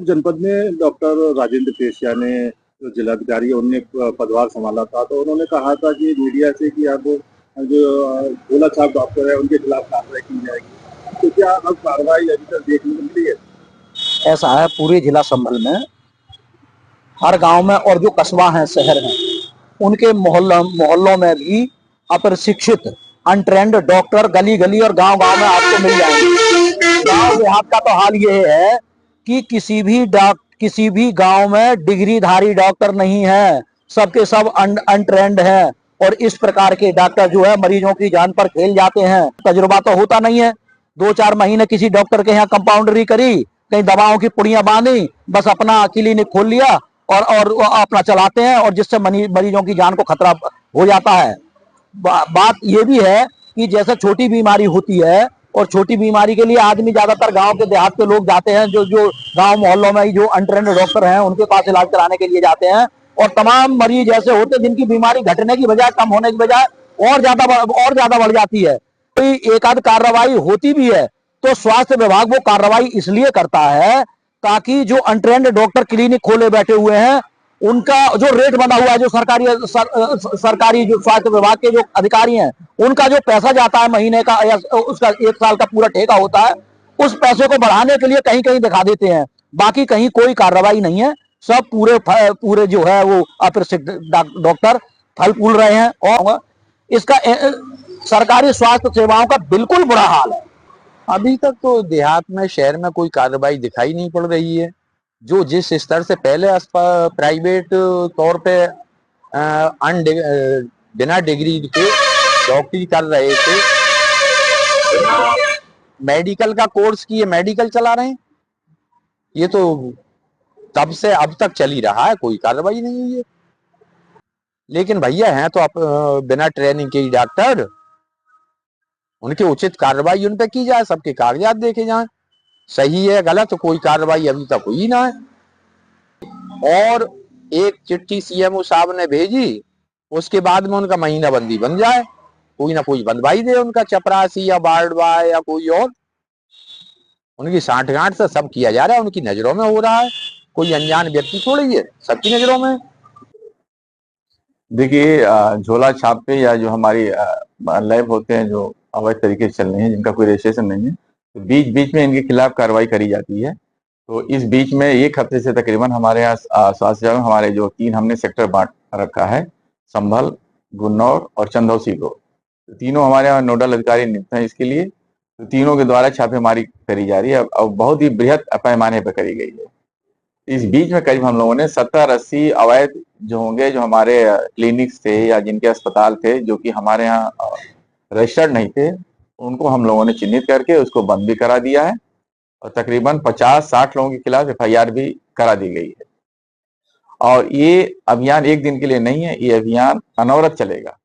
जनपद में doctor Rajendra facie ने जो जिलाधिकारी है उनने पदभार संभाला था, तो उन्होंने कहा था कि मीडिया से कि अब जो झोला छाप डॉक्टर है उनके खिलाफ कार्रवाई की जाएगी। तो क्या अब कार्रवाई अभी तक देखने को मिली है? ऐसा है, पूरे जिला संभल में हर गांव में और जो कस्बा हैं, शहर हैं, उनके मोहल्लों में भी अप्रशिक्षित अनट्रेंड डॉक्टर गली गली और गांव गांव में आपको मिल जाएंगे। गांव देहात का तो हाल ये है कि किसी भी गांव में डिग्रीधारी डॉक्टर नहीं है, सबके सब अनट्रेंड है। और इस प्रकार के डॉक्टर जो है मरीजों की जान पर खेल जाते हैं। तजुर्बा तो होता नहीं है। 2-4 महीने किसी डॉक्टर के यहाँ कंपाउंडरी करी, कहीं दवाओं की पुड़ियां बांधी, बस अपना क्लिनिक खोल लिया और अपना चलाते हैं, और जिससे मरीजों की जान को खतरा हो जाता है। बात ये भी है कि जैसे छोटी बीमारी होती है, और छोटी बीमारी के लिए आदमी ज्यादातर गांव के देहात के लोग जाते हैं, जो जो गांव मोहल्लों में जो अनट्रेंड डॉक्टर हैं उनके पास इलाज कराने के लिए जाते हैं। और तमाम मरीज ऐसे होते हैं जिनकी बीमारी घटने की बजाय, कम होने की बजाय और ज्यादा बढ़ जाती है। कोई एक आध कार्रवाई होती भी है तो स्वास्थ्य विभाग वो कार्रवाई इसलिए करता है ताकि जो अनट्रेंड डॉक्टर क्लिनिक खोले बैठे हुए हैं उनका जो रेट बना हुआ है, जो सरकारी जो स्वास्थ्य विभाग के जो अधिकारी हैं उनका जो पैसा जाता है महीने का या उसका 1 साल का पूरा ठेका होता है, उस पैसे को बढ़ाने के लिए कहीं कहीं दिखा देते हैं। बाकी कहीं कोई कार्रवाई नहीं है। सब पूरे जो है वो अप्रशिक्षित डॉक्टर फल फूल रहे हैं। और इसका सरकारी स्वास्थ्य सेवाओं का बिल्कुल बुरा हाल है। अभी तक तो देहात में, शहर में कोई कार्रवाई दिखाई नहीं पड़ रही है। जो जिस स्तर से पहले प्राइवेट तौर पे बिना डिग्री के डॉक्टरी कर रहे थे, मेडिकल का कोर्स किए मेडिकल चला रहे हैं, ये तो तब से अब तक चल ही रहा है, कोई कार्रवाई नहीं हुई है। लेकिन भैया हैं तो आप बिना ट्रेनिंग के ही डॉक्टर, उनकी उचित कार्रवाई उन पे की जाए, सबके कागजात देखे जाएं, सही है गलत, तो कोई कार्रवाई अभी तक हुई ना है। और एक चिट्ठी सीएमओ साहब ने भेजी, उसके बाद में उनका महीना बंदी बन जाए, कोई ना कोई बंदवाई दे, उनका चपरासी या वार्डवाई या कोई और, उनकी सांठगांठ से सब किया जा रहा है, उनकी नजरों में हो रहा है, कोई अनजान व्यक्ति थोड़ी है, सबकी नजरों में। देखिए, झोला छाप पे या जो हमारी लैब होते हैं जो अवैध तरीके से चल रहे हैं, जिनका कोई रजिस्ट्रेशन नहीं है, तो बीच बीच में इनके खिलाफ कार्रवाई करी जाती है। तो इस बीच में 1 हफ्ते से तकरीबन हमारे यहाँ स्वास्थ्य विभाग में हमारे जो 3 हमने सेक्टर बांट रखा है, संभल, गुन्नौर और चंदौसी को, तो तीनों हमारे यहाँ नोडल अधिकारी नियुक्त हैं इसके लिए। तो तीनों के द्वारा छापेमारी करी जा रही है, अब बहुत ही बृहद पैमाने पर करी गई है। इस बीच में करीब हम लोगों ने 70-80 अवैध जो होंगे, जो हमारे क्लिनिक्स थे या जिनके अस्पताल थे जो कि हमारे यहाँ रजिस्टर्ड नहीं थे, उनको हम लोगों ने चिन्हित करके उसको बंद भी करा दिया है, और तकरीबन 50-60 लोगों के खिलाफ FIR भी करा दी गई है। और ये अभियान 1 दिन के लिए नहीं है, ये अभियान अनवरत चलेगा।